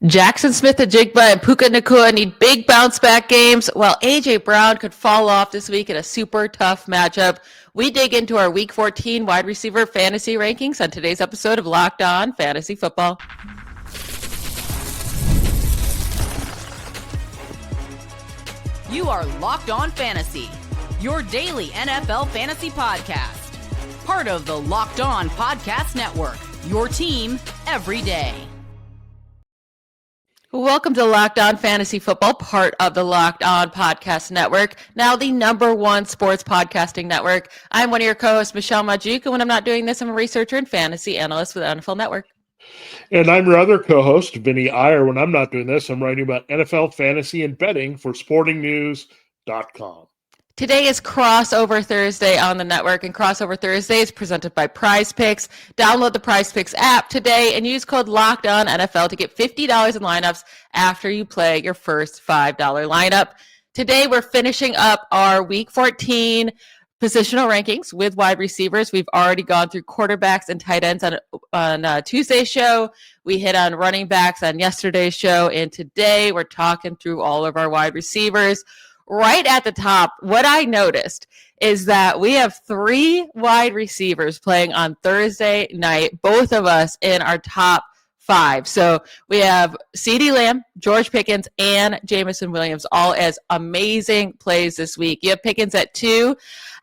Jaxon Smith-Njigba and Puka Nacua need big bounce-back games, while A.J. Brown could fall off this week in a super tough matchup. We dig into our Week 14 wide receiver fantasy rankings on today's episode of Locked On Fantasy Football. You are Locked On Fantasy, your daily NFL fantasy podcast. Part of the Locked On Podcast Network, your team every day. Welcome to Locked On Fantasy Football, part of the Locked On Podcast Network, now the #1 sports podcasting network. I'm one of your co-hosts, Michelle Magdziuk, and when I'm not doing this, I'm a researcher and fantasy analyst with the NFL Network. And I'm your other co-host, Vinnie Iyer. When I'm not doing this, I'm writing about NFL fantasy and betting for sportingnews.com. Today is Crossover Thursday on the network, and Crossover Thursday is presented by Prize Picks. Download the Prize Picks app today and use code LOCKEDONNFL to get $50 in lineups after you play your first $5 lineup. Today, we're finishing up our Week 14 positional rankings with wide receivers. We've already gone through quarterbacks and tight ends on Tuesday's show. We hit on running backs on yesterday's show, and today we're talking through all of our wide receivers. Right at the top, what I noticed is that we have 3 wide receivers playing on Thursday night, both of us in our top 5. So we have CeeDee Lamb, George Pickens, and Jameson Williams, all as amazing plays this week. You have Pickens at 2, you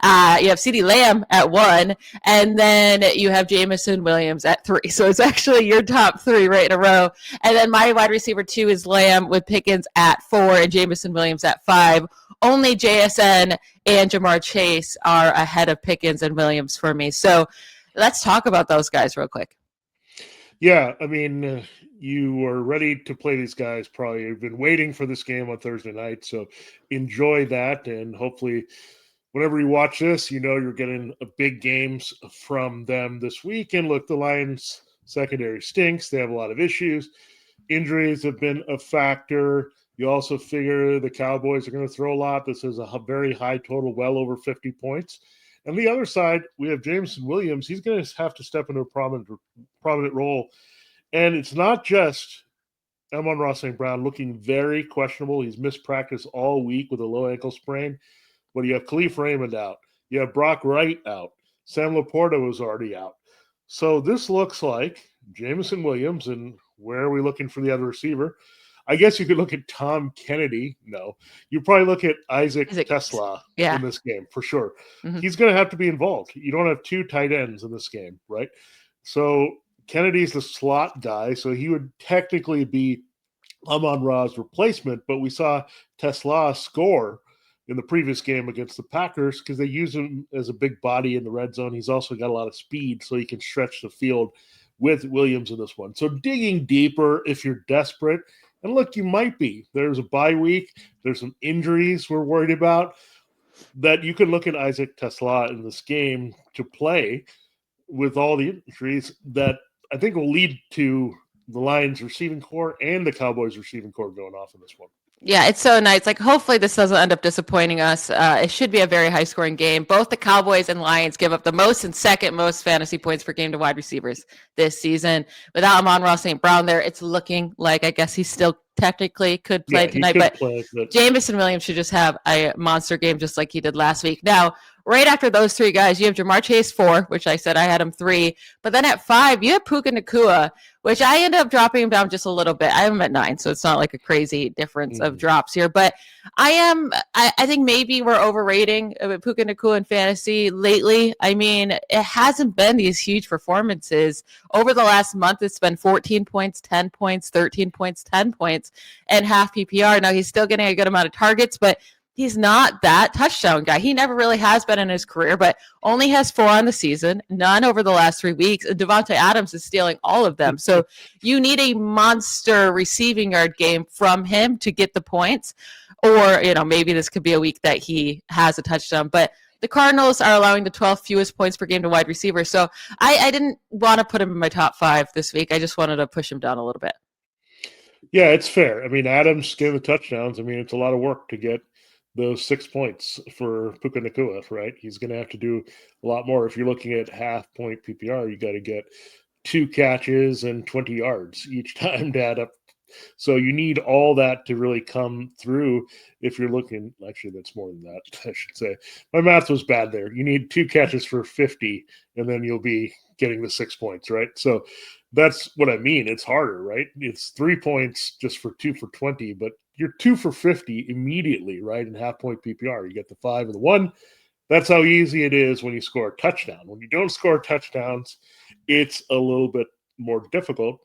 have CeeDee Lamb at 1, and then you have Jameson Williams at 3. So it's actually your top 3 right in a row. And then my wide receiver 2 is Lamb with Pickens at 4 and Jameson Williams at 5. Only JSN and Jamar Chase are ahead of Pickens and Williams for me. So let's talk about those guys real quick. Yeah, I mean, you were ready to play these guys. Probably you've been waiting for this game on Thursday night. So enjoy that. And hopefully whenever you watch this, you know you're getting big games from them this week. And look, the Lions secondary stinks. They have a lot of issues. Injuries have been a factor. You also figure the Cowboys are going to throw a lot. This is a very high total, well over 50 points. And the other side, we have Jameson Williams. He's going to have to step into a prominent role. And it's not just Amon-Ra St. Brown looking very questionable. He's missed practice all week with a low ankle sprain. But you have Khalif Raymond out. You have Brock Wright out. Sam Laporta was already out. So this looks like Jameson Williams. And where are we looking for the other receiver? I guess you could look at Tom Kennedy. No, you probably look at Isaac Tesla in this game for sure. Mm-hmm. He's going to have to be involved. You don't have 2 tight ends in this game, right? So Kennedy's the slot guy, so he would technically be Amon-Ra's replacement, but we saw Tesla score in the previous game against the Packers because they use him as a big body in the red zone. He's also got a lot of speed, so he can stretch the field with Williams in this one. So digging deeper if you're desperate. And look, you might be. There's a bye week. There's some injuries we're worried about that you can look at Isaac Tesla in this game to play with all the injuries that I think will lead to the Lions receiving core and the Cowboys receiving core going off in this one. Yeah, it's so nice. Like, hopefully this doesn't end up disappointing us. It should be a very high-scoring game. Both the Cowboys and Lions give up the most and second most fantasy points per game to wide receivers this season. Without Amon-Ra St. Brown there, it's looking like, I guess he still technically could play tonight. But Jameson Williams should just have a monster game just like he did last week. Now, right after those 3 guys, you have Jamar Chase 4, which I said I had him 3. But then at 5, you have Puka Nacua, which I ended up dropping him down just a little bit. I have him at 9, so it's not like a crazy difference of drops here. But I think maybe we're overrating Puka Nacua in fantasy lately. I mean, it hasn't been these huge performances. Over the last month, it's been 14 points, 10 points, 13 points, 10 points, and half PPR. Now, he's still getting a good amount of targets, but he's not that touchdown guy. He never really has been in his career, but only has 4 on the season, none over the last 3 weeks. Devontae Adams is stealing all of them. So you need a monster receiving yard game from him to get the points. Or, maybe this could be a week that he has a touchdown. But the Cardinals are allowing the 12th fewest points per game to wide receivers. So I didn't want to put him in my top 5 this week. I just wanted to push him down a little bit. Yeah, it's fair. I mean, Adams getting the touchdowns. I mean, it's a lot of work to get those 6 points for Puka Nacua, right? He's going to have to do a lot more. If you're looking at half point PPR, you got to get 2 catches and 20 yards each time to add up So you need all that to really come through if you're looking. Actually, that's more than that, I should say. My math was bad there. You need 2 catches for 50, and then you'll be getting the 6 points, right? So that's what I mean. It's harder, right? It's 3 points just for 2 for 20, but you're 2 for 50 immediately, right? In half-point PPR. You get the 5 and the 1. That's how easy it is when you score a touchdown. When you don't score touchdowns, it's a little bit more difficult.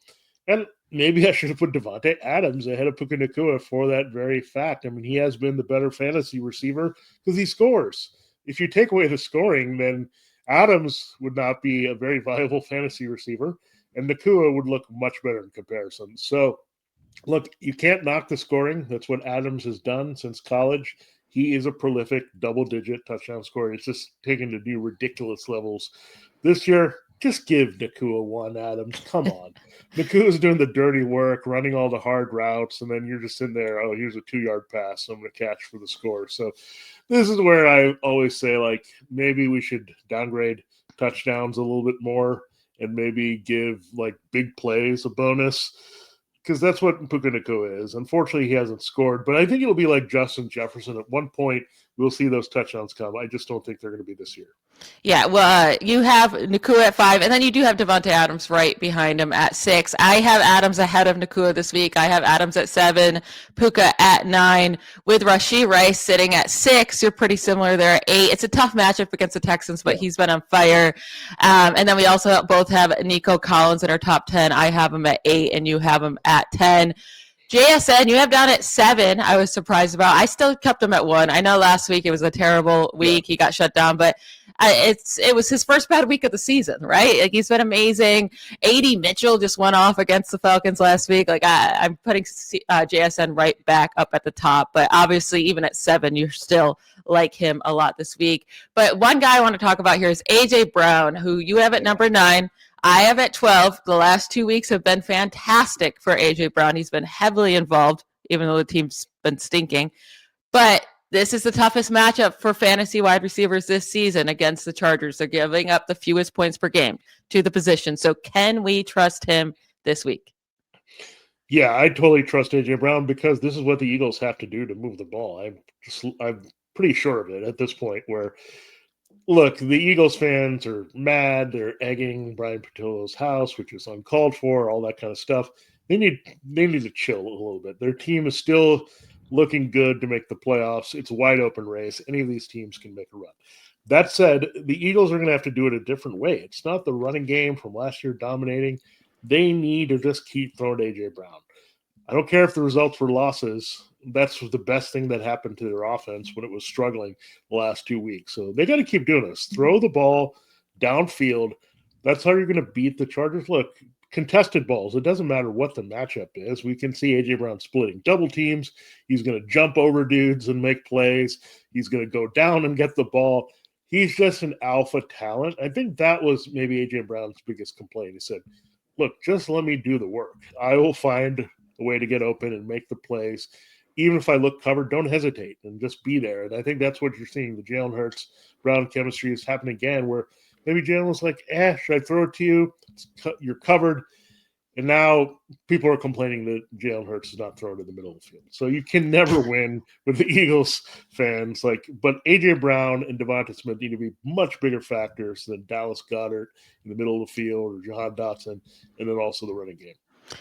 And maybe I should have put Davante Adams ahead of Puka Nacua for that very fact. I mean, he has been the better fantasy receiver because he scores. If you take away the scoring, then Adams would not be a very viable fantasy receiver, and Nakua would look much better in comparison. So, look, you can't knock the scoring. That's what Adams has done since college. He is a prolific double-digit touchdown scorer. It's just taken to new ridiculous levels this year. Just give Nakua 1, Adams. Come on. Nakua's doing the dirty work, running all the hard routes, and then you're just in there, oh, here's a 2-yard pass I'm going to catch for the score. So this is where I always say, like, maybe we should downgrade touchdowns a little bit more and maybe give, like, big plays a bonus, because that's what Puka Nacua is. Unfortunately, he hasn't scored, but I think it'll be like Justin Jefferson. At one point, we'll see those touchdowns come. I just don't think they're going to be this year. Yeah, well, you have Nakua at 5, and then you do have Davante Adams right behind him at 6. I have Adams ahead of Nakua this week. I have Adams at 7, Puka at 9, with Rashee Rice sitting at 6. You're pretty similar there at 8. It's a tough matchup against the Texans, but he's been on fire. And then we also both have Nico Collins in our top 10. I have him at 8, and you have him at 10. JSN, you have down at 7. I was surprised about. I still kept him at 1. I know last week it was a terrible week. He got shut down, but it was his first bad week of the season, right? Like, he's been amazing. A.D. Mitchell just went off against the Falcons last week. Like, I'm putting JSN right back up at the top, but obviously even at 7, you still like him a lot this week. But one guy I want to talk about here is A.J. Brown, who you have at number 9. I have at 12. The last 2 weeks have been fantastic for A.J. Brown. He's been heavily involved, even though the team's been stinking. But this is the toughest matchup for fantasy wide receivers this season against the Chargers. They're giving up the fewest points per game to the position. So can we trust him this week? Yeah, I totally trust A.J. Brown because this is what the Eagles have to do to move the ball. I'm pretty sure of it at this point where, look, the Eagles fans are mad. They're egging Brian Patillo's house, which is uncalled for, all that kind of stuff. They need to chill a little bit. Their team is still looking good to make the playoffs. It's a wide open race. Any of these teams can make a run. That said, the Eagles are going to have to do it a different way. It's not the running game from last year dominating. They need to just keep throwing to A.J. Brown. I don't care if the results were losses. That's the best thing that happened to their offense when it was struggling the last 2 weeks. So they got to keep doing this. Throw the ball downfield. That's how you're going to beat the Chargers. Look, contested balls. It doesn't matter what the matchup is. We can see A.J. Brown splitting double teams. He's going to jump over dudes and make plays. He's going to go down and get the ball. He's just an alpha talent. I think that was maybe A.J. Brown's biggest complaint. He said, look, just let me do the work. I will find a way to get open and make the plays. Even if I look covered, don't hesitate and just be there. And I think that's what you're seeing. The Jalen Hurts Brown chemistry is happening again, where maybe Jalen was like, should I throw it to you? You're covered. And now people are complaining that Jalen Hurts is not thrown in the middle of the field. So you can never win with the Eagles fans. But A.J. Brown and Devonta Smith need to be much bigger factors than Dallas Goedert in the middle of the field or Jahan Dotson, and then also the running game.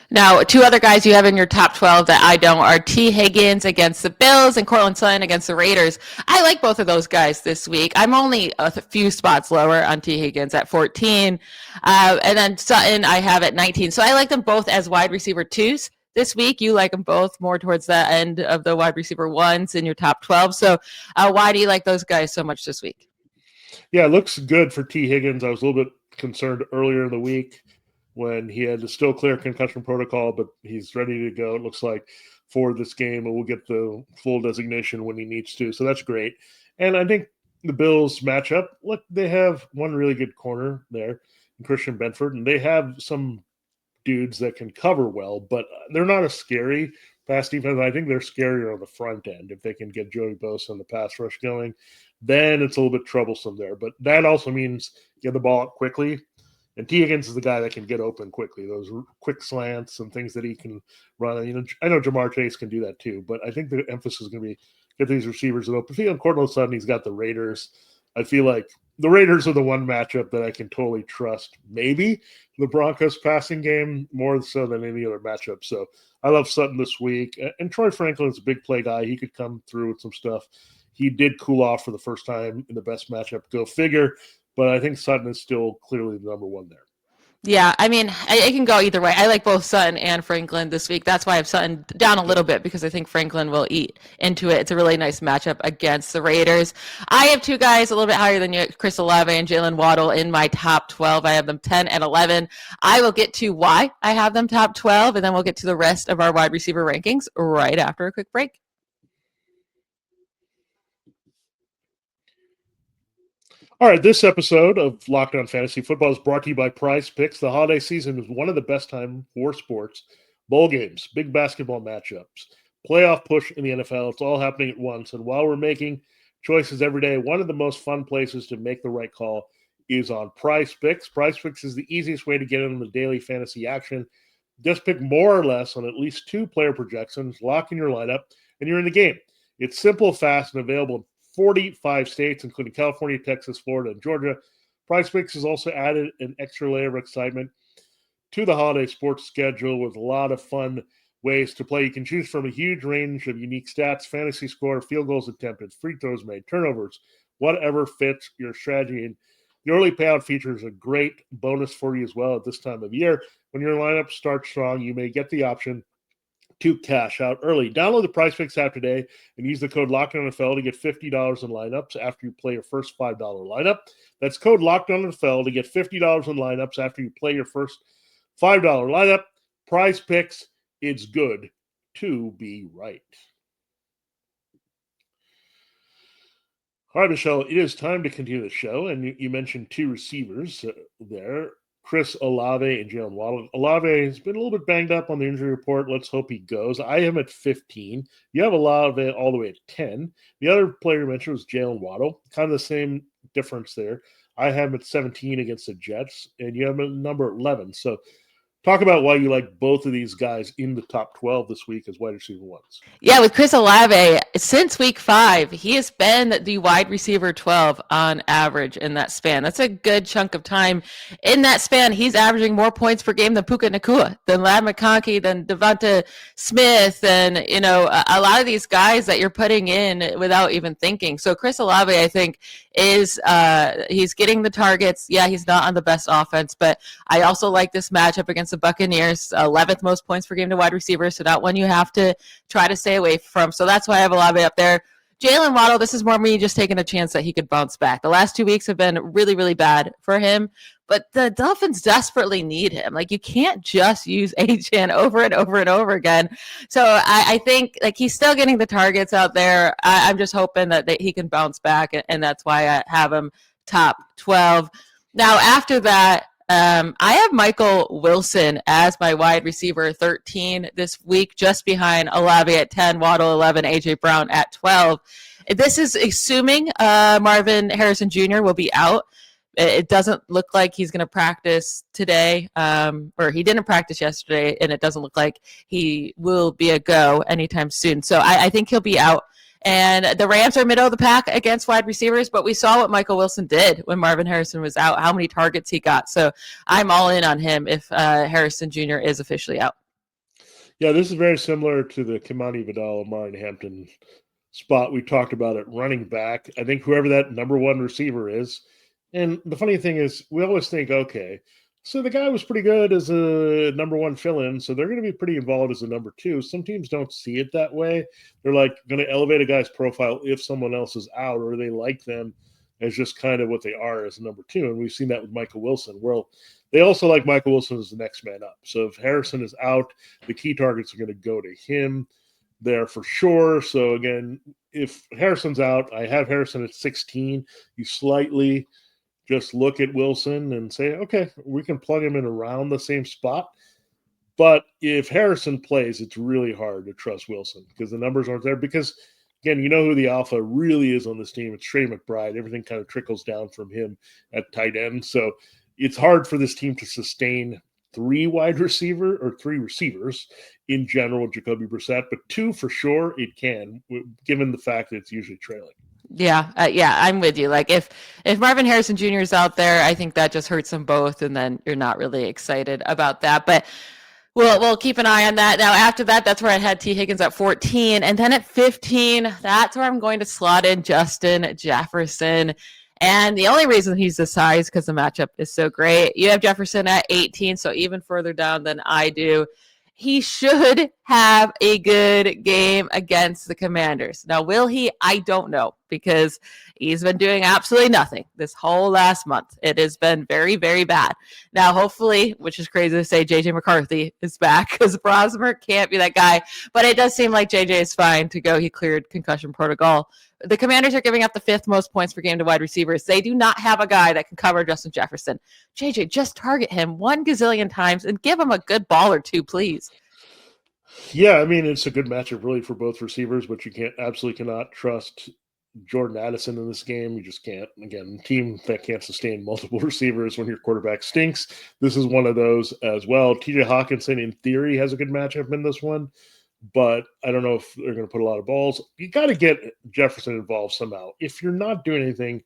Now, 2 other guys you have in your top 12 that I don't are Tee Higgins against the Bills and Courtland Sutton against the Raiders. I like both of those guys this week. I'm only a few spots lower on Tee Higgins at 14. And then Sutton I have at 19. So I like them both as wide receiver 2s this week. You like them both more towards the end of the wide receiver 1s in your top 12. So why do you like those guys so much this week? Yeah, it looks good for Tee Higgins. I was a little bit concerned earlier in the week when he had to still clear concussion protocol, but he's ready to go, it looks like, for this game, and we'll get the full designation when he needs to. So that's great. And I think the Bills matchup, look, they have one really good corner there, Christian Benford, and they have some dudes that can cover well, but they're not a scary pass defense. I think they're scarier on the front end. If they can get Joey Bosa and the pass rush going, then it's a little bit troublesome there. But that also means get the ball up quickly. And Tee Higgins is the guy that can get open quickly, those quick slants and things that he can run. And, I know Jamar Chase can do that too, but I think the emphasis is going to be get these receivers in open field. Courtland Sutton, he's got the Raiders. I feel like the Raiders are the one matchup that I can totally trust. Maybe the Broncos passing game more so than any other matchup. So I love Sutton this week. And Troy Franklin's a big play guy. He could come through with some stuff. He did cool off for the first time in the best matchup. Go figure. But I think Sutton is still clearly the number one there. Yeah, I mean, it can go either way. I like both Sutton and Franklin this week. That's why I have Sutton down a little bit, because I think Franklin will eat into it. It's a really nice matchup against the Raiders. I have two guys a little bit higher than you, Chris Olave and Jaylen Waddle, in my top 12. I have them 10 and 11. I will get to why I have them top 12, and then we'll get to the rest of our wide receiver rankings right after a quick break. All right, this episode of Locked On Fantasy Football is brought to you by Prize Picks. The holiday season is one of the best time for sports. Bowl games, big basketball matchups, playoff push in the NFL. It's all happening at once. And while we're making choices every day, one of the most fun places to make the right call is on Prize Picks. Prize Picks is the easiest way to get in the daily fantasy action. Just pick more or less on at least 2 player projections, lock in your lineup, and you're in the game. It's simple, fast, and available in 45 states, including California, Texas, Florida, and Georgia. Prize Picks has also added an extra layer of excitement to the holiday sports schedule with a lot of fun ways to play. You can choose from a huge range of unique stats, fantasy score, field goals attempted, free throws made, turnovers, whatever fits your strategy. And the early payout feature is a great bonus for you as well at this time of year. When your lineup starts strong, you may get the option to cash out early. Download the Prize Picks app today and use the code LOCKEDONNFL to get $50 in lineups after you play your first $5 lineup. That's code LOCKEDONNFL to get $50 in lineups after you play your first $5 lineup. Prize Picks, it's good to be right. All right, Michelle, it is time to continue the show. And you mentioned 2 receivers there. Chris Olave and Jaylen Waddle. Olave has been a little bit banged up on the injury report. Let's hope he goes. I am at 15. You have Olave all the way at 10. The other player you mentioned was Jaylen Waddle. Kind of the same difference there. I have him at 17 against the Jets, and you have him at number 11. So talk about why you like both of these guys in the top 12 this week as wide receiver ones. Yeah, with Chris Olave, since week 5, he has been the wide receiver 12 on average in that span. That's a good chunk of time. In that span, he's averaging more points per game than Puka Nacua, than Ladd McConkey, than Devonta Smith, and a lot of these guys that you're putting in without even thinking. So Chris Olave, I think, is he's getting the targets. Yeah, he's not on the best offense, but I also like this matchup against the Buccaneers, 11th most points per game to wide receivers, so not one you have to try to stay away from. So that's why I have Olave up there. Jaylen Waddle, this is more me just taking a chance that he could bounce back. The last 2 weeks have been really, really bad for him, but the Dolphins desperately need him. Like, you can't just use HN over and over and over again. So I think he's still getting the targets out there. I'm just hoping that he can bounce back, and that's why I have him top 12. Now, after that, I have Michael Wilson as my wide receiver 13 this week, just behind Olave at 10, Waddle 11, A.J. Brown at 12. This is assuming Marvin Harrison Jr. will be out. It doesn't look like he's going to practice today, or he didn't practice yesterday, and it doesn't look like he will be a go anytime soon. So I think he'll be out. And the Rams are middle of the pack against wide receivers, but we saw what Michael Wilson did when Marvin Harrison was out, how many targets he got. So I'm all in on him if Harrison Jr. is officially out. Yeah, this is very similar to the Kimani Vidal, Omari Hampton spot we talked about at running back. I think whoever that number 1 receiver is, and the funny thing is we always think, okay, so the guy was pretty good as a number 1 fill-in, so they're going to be pretty involved as a number 2. Some teams don't see it that way. They're like going to elevate a guy's profile if someone else is out, or they like them as just kind of what they are as a number 2. And we've seen that with Michael Wilson. Well, they also like Michael Wilson as the next man up. So if Harrison is out, the key targets are going to go to him there for sure. So again, if Harrison's out, I have Harrison at 16. You slightly just look at Wilson and say, okay, we can plug him in around the same spot. But if Harrison plays, it's really hard to trust Wilson because the numbers aren't there. Because, again, you know who the alpha really is on this team. It's Trey McBride. Everything kind of trickles down from him at tight end. So it's hard for this team to sustain three receivers in general, Jacoby Brissett, but two for sure it can, given the fact that it's usually trailing. Yeah, I'm with you. Like if Marvin Harrison Jr. is out there, I think that just hurts them both, and then you're not really excited about that. But we'll keep an eye on that. Now after that, that's where I had Tee Higgins at 14, and then at 15, that's where I'm going to slot in Justin Jefferson. And the only reason he's this high is because the matchup is so great. You have Jefferson at 18, so even further down than I do. He should have a good game against the Commanders. Now, will he? I don't know, because he's been doing absolutely nothing this whole last month. It has been very, very bad. Now, hopefully, which is crazy to say, JJ McCarthy is back, because Brosmer can't be that guy. But it does seem like JJ is fine to go. He cleared concussion protocol. The Commanders are giving up the 5th most points per game to wide receivers. They do not have a guy that can cover Justin Jefferson. JJ, just target him 1 gazillion times and give him a good ball or two, please. Yeah, I mean, it's a good matchup really for both receivers, but you absolutely cannot trust Jordan Addison in this game. You just can't. Again, a team that can't sustain multiple receivers when your quarterback stinks. This is one of those as well. TJ Hawkinson, in theory, has a good matchup in this one, but I don't know if they're going to put a lot of balls. You got to get Jefferson involved somehow. If you're not doing anything,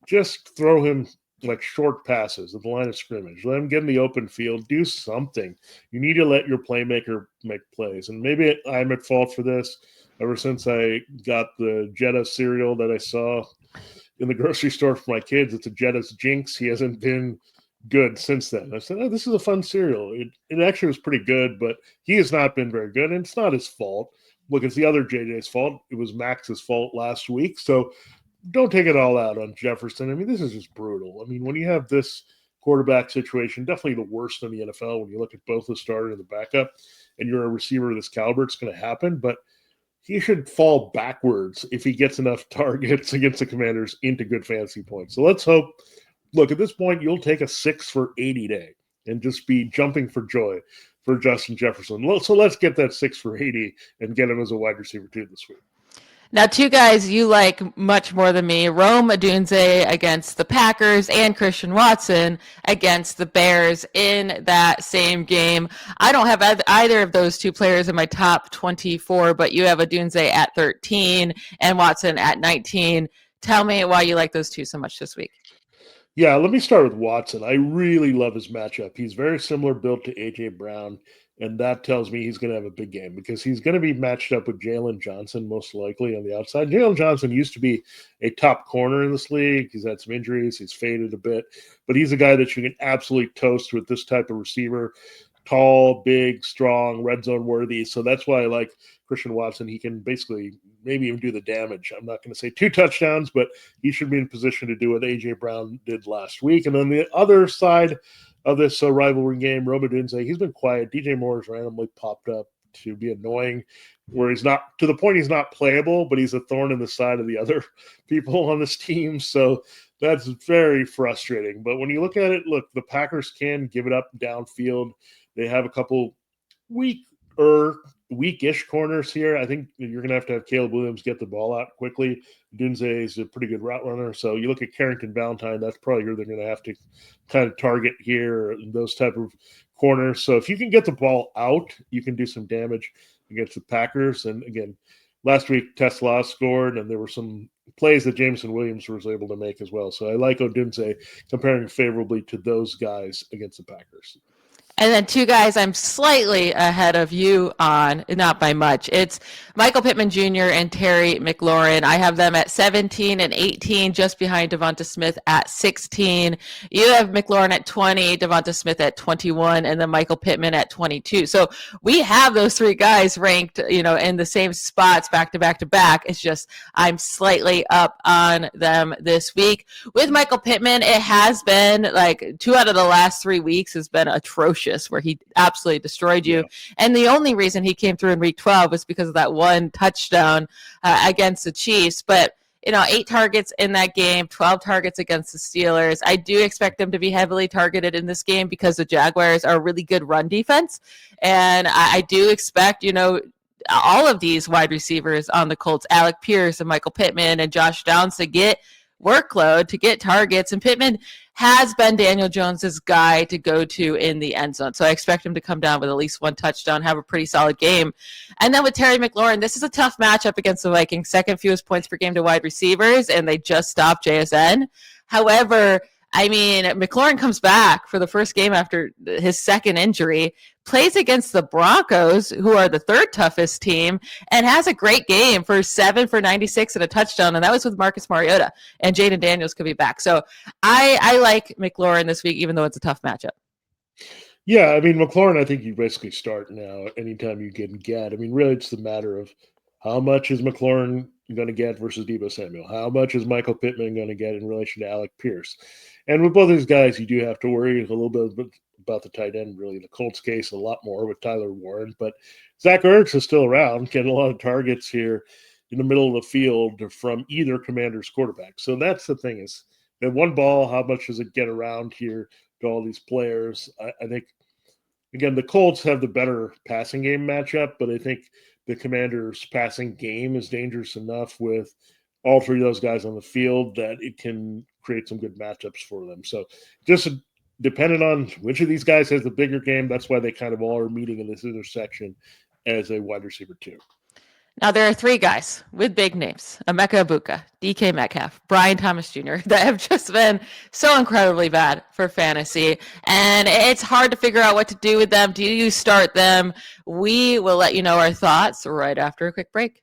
just throw him like short passes at the line of scrimmage. Let him get in the open field. Do something. You need to let your playmaker make plays. And maybe I'm at fault for this. Ever since I got the Jetta cereal that I saw in the grocery store for my kids, it's a Jetta's Jinx. He hasn't been good since then. I said, oh, this is a fun cereal. It actually was pretty good, but he has not been very good, and it's not his fault. Look, it's the other JJ's fault. It was Max's fault last week. So don't take it all out on Jefferson. I mean, this is just brutal. I mean, when you have this quarterback situation, definitely the worst in the NFL, when you look at both the starter and the backup, and you're a receiver of this caliber, it's going to happen. But he should fall backwards if he gets enough targets against the Commanders into good fantasy points. So let's hope. Look, at this point, you'll take a 6 for 80 day and just be jumping for joy for Justin Jefferson. So let's get that 6 for 80 and get him as a wide receiver too this week. Now, two guys you like much more than me, Rome Odunze against the Packers and Christian Watson against the Bears in that same game. I don't have either of those two players in my top 24, but you have Odunze at 13 and Watson at 19. Tell me why you like those two so much this week. Yeah, let me start with Watson. I really love his matchup. He's very similar built to A.J. Brown, and that tells me he's going to have a big game because he's going to be matched up with Jaylen Johnson most likely on the outside. Jaylen Johnson used to be a top corner in this league. He's had some injuries. He's faded a bit, but he's a guy that you can absolutely toast with this type of receiver. Tall, big, strong, red zone worthy. So that's why I like Christian Watson. He can basically maybe even do the damage. I'm not going to say 2 touchdowns, but he should be in position to do what A.J. Brown did last week. And on the other side of this rivalry game, Rome Odunze, he's been quiet. DJ Moore has randomly popped up to be annoying, where he's not to the point he's not playable, but he's a thorn in the side of the other people on this team. So that's very frustrating. But when you look at it, look, the Packers can give it up downfield. They have a couple weakish corners here. I think you're going to have Caleb Williams get the ball out quickly. Odunze is a pretty good route runner. So you look at Carrington Valentine, that's probably who they're going to have to kind of target here, those type of corners. So if you can get the ball out, you can do some damage against the Packers. And again, last week Tesla scored, and there were some plays that Jameson Williams was able to make as well. So I like Odunze comparing favorably to those guys against the Packers. And then two guys I'm slightly ahead of you on, not by much. It's Michael Pittman Jr. and Terry McLaurin. I have them at 17 and 18, just behind Devonta Smith at 16. You have McLaurin at 20, Devonta Smith at 21, and then Michael Pittman at 22. So we have those three guys ranked, in the same spots back to back to back. It's just I'm slightly up on them this week. With Michael Pittman, it has been like 2 out of the last 3 weeks has been atrocious, where he absolutely destroyed you. Yeah. And the only reason he came through in week 12 was because of that one touchdown against the Chiefs. But 8 targets in that game, 12 targets against the Steelers. I do expect them to be heavily targeted in this game because the Jaguars are a really good run defense. And I do expect, all of these wide receivers on the Colts, Alec Pierce and Michael Pittman and Josh Downs, to get workload, to get targets. And Pittman has been Daniel Jones's guy to go to in the end zone. So I expect him to come down with at least one touchdown, have a pretty solid game. And then with Terry McLaurin, this is a tough matchup against the Vikings, second fewest points per game to wide receivers, and they just stopped JSN. However, I mean, McLaurin comes back for the first game after his second injury, plays against the Broncos, who are the third toughest team, and has a great game for 7 for 96 and a touchdown, and that was with Marcus Mariota, and Jaden Daniels could be back. So I like McLaurin this week, even though it's a tough matchup. Yeah, I mean, McLaurin, I think you basically start now anytime you can get. I mean, really, it's the matter of how much is McLaurin going to get versus Deebo Samuel? How much is Michael Pittman going to get in relation to Alec Pierce? And with both these guys, you do have to worry a little bit about the tight end, really. The Colts case a lot more with Tyler Warren. But Zach Ertz is still around, getting a lot of targets here in the middle of the field from either Commander's quarterback. So that's the thing is that one ball, how much does it get around here to all these players? I think, again, the Colts have the better passing game matchup, but I think the Commanders' passing game is dangerous enough with all three of those guys on the field that it can create some good matchups for them. So just depending on which of these guys has the bigger game, that's why they kind of all are meeting in this intersection as a wide receiver too. Now, there are three guys with big names, Emeka Egbuka, DK Metcalf, Brian Thomas Jr., that have just been so incredibly bad for fantasy. And it's hard to figure out what to do with them. Do you start them? We will let you know our thoughts right after a quick break.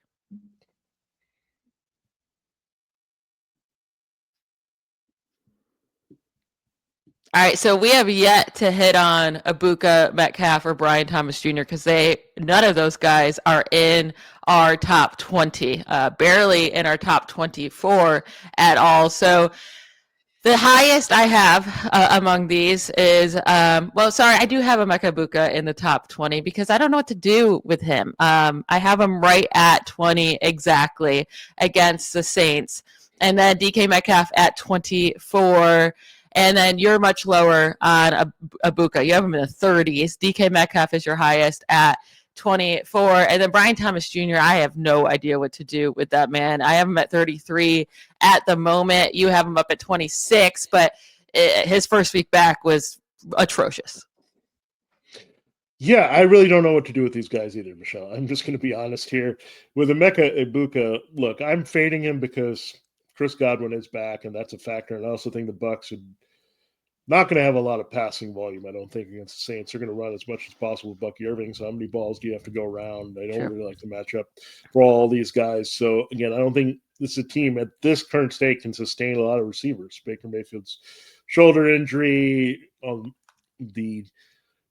All right, so we have yet to hit on Egbuka, Metcalf, or Brian Thomas Jr. because none of those guys are in our top 20, barely in our top 24 at all. So the highest I have among these is, I do have Emeka Egbuka in the top 20 because I don't know what to do with him. I have him right at 20 exactly against the Saints. And then DK Metcalf at 24. And then you're much lower on Egbuka. You have him in the 30s. DK Metcalf is your highest at 24. And then Brian Thomas Jr., I have no idea what to do with that man. I have him at 33 at the moment. You have him up at 26, but his first week back was atrocious. Yeah, I really don't know what to do with these guys either, Michelle. I'm just going to be honest here. With Emeka Egbuka, look, I'm fading him because Chris Godwin is back, and that's a factor. And I also think the Bucs are not going to have a lot of passing volume, I don't think, against the Saints. They're going to run as much as possible with Bucky Irving. So how many balls do you have to go around? I don't really like the matchup for all these guys. So, again, I don't think this is a team at this current state can sustain a lot of receivers. Baker Mayfield's shoulder injury on the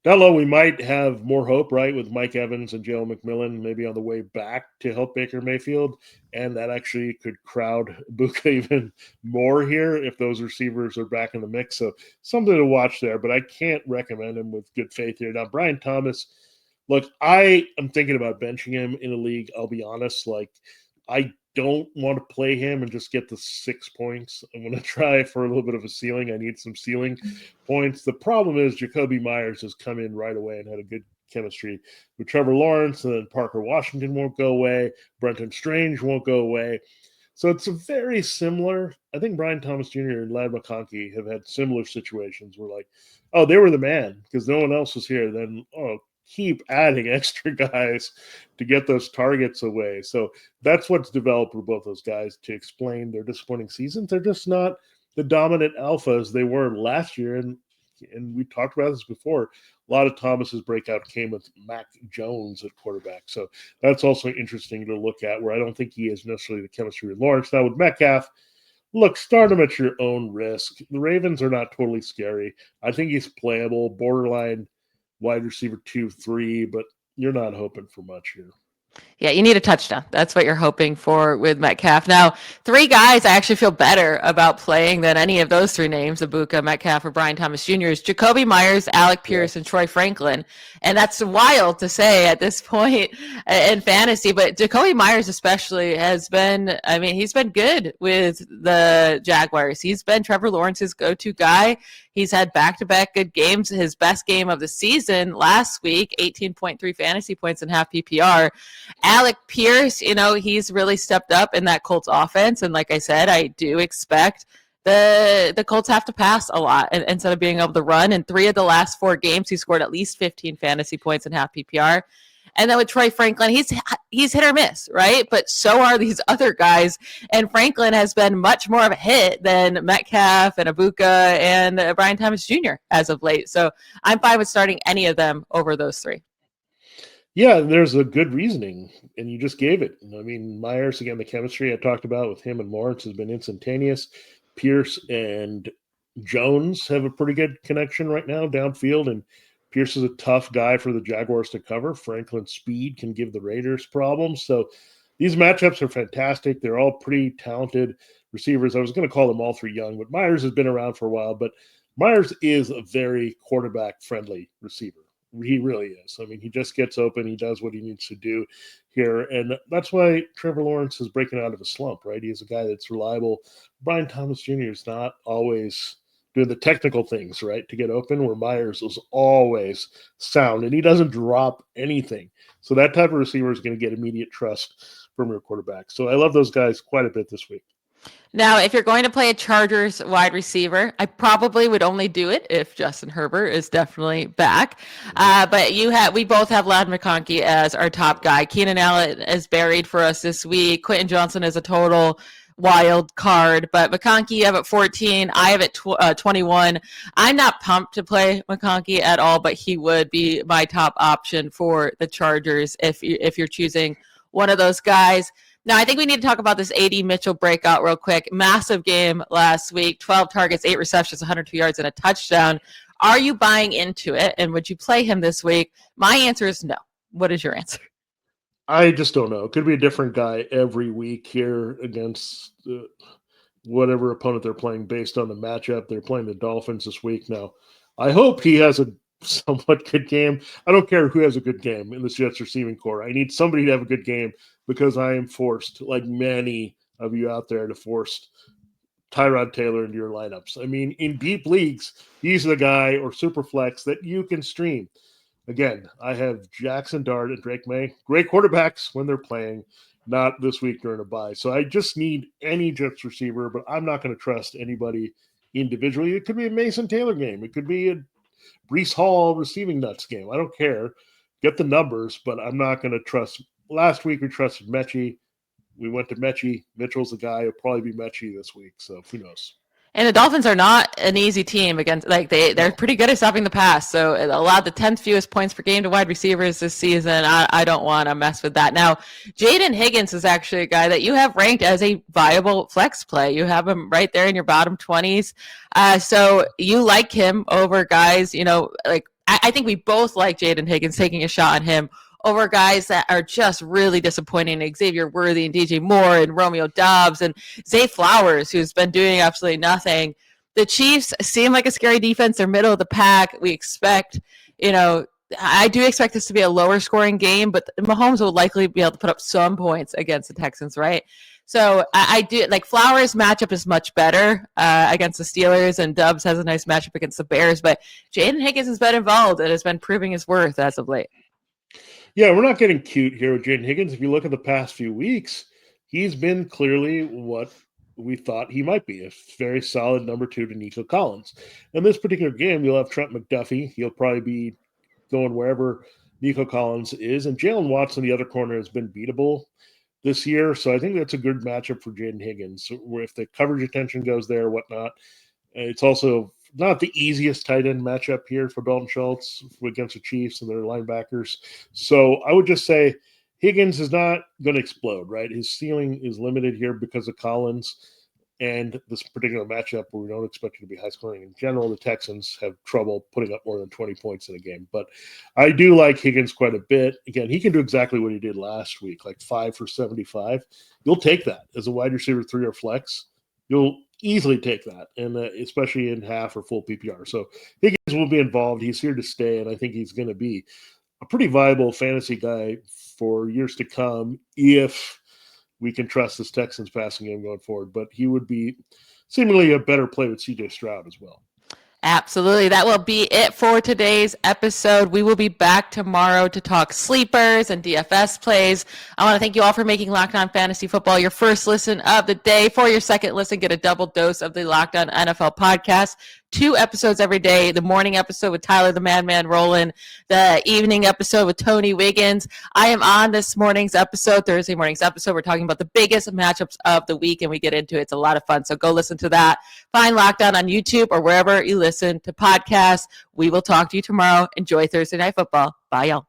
down low, we might have more hope, right, with Mike Evans and Jalen McMillan maybe on the way back to help Baker Mayfield, and that actually could crowd Egbuka even more here if those receivers are back in the mix. So something to watch there, but I can't recommend him with good faith here. Now, Brian Thomas, look, I am thinking about benching him in a league. I'll be honest, I don't want to play him and just get the 6 points. I'm going to try for a little bit of a ceiling. I need some ceiling points. The problem is Jakobi Meyers has come in right away and had a good chemistry with Trevor Lawrence, and then Parker Washington won't go away. Brenton Strange won't go away. So it's a very similar. I think Brian Thomas Jr. and Ladd McConkey have had similar situations where they were the man because no one else was here. Then, keep adding extra guys to get those targets away. So that's what's developed with both those guys to explain their disappointing seasons. They're just not the dominant alphas they were last year. And we talked about this before. A lot of Thomas's breakout came with Mac Jones at quarterback. So that's also interesting to look at, where I don't think he has necessarily the chemistry with Lawrence. Now with Metcalf, look, start him at your own risk. The Ravens are not totally scary. I think he's playable, borderline wide receiver 2-3, but you're not hoping for much here. Yeah, you need a touchdown. That's what you're hoping for with Metcalf. Now, three guys I actually feel better about playing than any of those three names, Egbuka, Metcalf, or Brian Thomas Jr. is Jakobi Meyers, Alec Pierce, and Troy Franklin. And that's wild to say at this point in fantasy, but Jakobi Meyers especially has been, he's been good with the Jaguars. He's been Trevor Lawrence's go-to guy. He's had back-to-back good games. His best game of the season last week, 18.3 fantasy points and half PPR. Alec Pierce, he's really stepped up in that Colts offense. And like I said, I do expect the Colts have to pass a lot instead of being able to run. In 3 of the last 4 games, he scored at least 15 fantasy points in half PPR. And then with Troy Franklin, he's hit or miss, right? But so are these other guys. And Franklin has been much more of a hit than Metcalf and Egbuka and Brian Thomas Jr. as of late. So I'm fine with starting any of them over those 3. Yeah, there's a good reasoning, and you just gave it. I mean, Myers, again, the chemistry I talked about with him and Lawrence has been instantaneous. Pierce and Jones have a pretty good connection right now downfield, and Pierce is a tough guy for the Jaguars to cover. Franklin's speed can give the Raiders problems. So these matchups are fantastic. They're all pretty talented receivers. I was going to call them all 3 young, but Myers has been around for a while. But Myers is a very quarterback-friendly receiver. He really is. I mean, he just gets open. He does what he needs to do here. And that's why Trevor Lawrence is breaking out of a slump, right? He's a guy that's reliable. Brian Thomas Jr. is not always doing the technical things, right, to get open, where Myers is always sound, and he doesn't drop anything. So that type of receiver is going to get immediate trust from your quarterback. So I love those guys quite a bit this week. Now, if you're going to play a Chargers wide receiver, I probably would only do it if Justin Herbert is definitely back. But we both have Ladd McConkey as our top guy. Keenan Allen is buried for us this week. Quentin Johnson is a total wild card, but McConkey you have at 14. I have at 21. I'm not pumped to play McConkey at all, but he would be my top option for the Chargers if you're choosing one of those guys. Now, I think we need to talk about this AD Mitchell breakout real quick. Massive game last week, 12 targets, 8 receptions, 102 yards, and a touchdown. Are you buying into it, and would you play him this week? My answer is no. What is your answer? I just don't know. It could be a different guy every week here against whatever opponent they're playing based on the matchup. They're playing the Dolphins this week. Now, I hope he has a somewhat good game. I don't care who has a good game in this Jets receiving core. I need somebody to have a good game because I am forced, like many of you out there, to force Tyrod Taylor into your lineups. I mean, in deep leagues, he's the guy, or super flex, that you can stream. Again, I have Jackson Dart and Drake May. Great quarterbacks when they're playing, not this week during a bye. So I just need any Jets receiver, but I'm not going to trust anybody individually. It could be a Mason Taylor game. It could be a Breece Hall receiving nuts game. I don't care. Get the numbers, but I'm not going to trust. Last week we trusted Mechie. We went to Mechie. Mitchell's the guy. It'll probably be Mechie this week, so who knows? And the Dolphins are not an easy team against, like they're pretty good at stopping the pass. So it allowed the 10th fewest points per game to wide receivers this season. I don't want to mess with that. Now, Jayden Higgins is actually a guy that you have ranked as a viable flex play. You have him right there in your bottom 20s. So you like him over guys, like I think we both like Jayden Higgins, taking a shot on him over guys that are just really disappointing, Xavier Worthy and DJ Moore and Romeo Doubs and Zay Flowers, who's been doing absolutely nothing. The Chiefs seem like a scary defense. They're middle of the pack. We expect, I do expect this to be a lower scoring game, but Mahomes will likely be able to put up some points against the Texans, right? So I do like Flowers' matchup is much better against the Steelers, and Doubs has a nice matchup against the Bears, but Jayden Higgins has been involved and has been proving his worth as of late. Yeah, we're not getting cute here with Jayden Higgins. If you look at the past few weeks, he's been clearly what we thought he might be, a very solid number 2 to Nico Collins. In this particular game, you'll have Trent McDuffie. He'll probably be going wherever Nico Collins is. And Jalen Watson, the other corner, has been beatable this year. So I think that's a good matchup for Jayden Higgins, where if the coverage attention goes there, whatnot. It's also not the easiest tight end matchup here for Dalton Schultz against the Chiefs and their linebackers. So I would just say Higgins is not going to explode, right? His ceiling is limited here because of Collins and this particular matchup where we don't expect it to be high scoring. In general, the Texans have trouble putting up more than 20 points in a game. But I do like Higgins quite a bit. Again, he can do exactly what he did last week, like 5 for 75. You'll take that as a wide receiver 3 or flex. You'll easily take that, and especially in half or full PPR. So Higgins will be involved. He's here to stay, and I think he's going to be a pretty viable fantasy guy for years to come if we can trust this Texans passing game going forward. But he would be seemingly a better play with CJ Stroud as well. Absolutely. That will be it for today's episode. We will be back tomorrow to talk sleepers and DFS plays. I want to thank you all for making Locked On Fantasy Football your first listen of the day. For your second listen, get a double dose of the Locked On NFL podcast. 2 episodes every day. The morning episode with Tyler the Madman Rowland, the evening episode with Tony Wiggins. I am on this morning's episode, Thursday morning's episode. We're talking about the biggest matchups of the week, and we get into it. It's a lot of fun, so go listen to that. Find Locked On YouTube or wherever you listen to podcasts. We will talk to you tomorrow. Enjoy Thursday Night Football. Bye, y'all.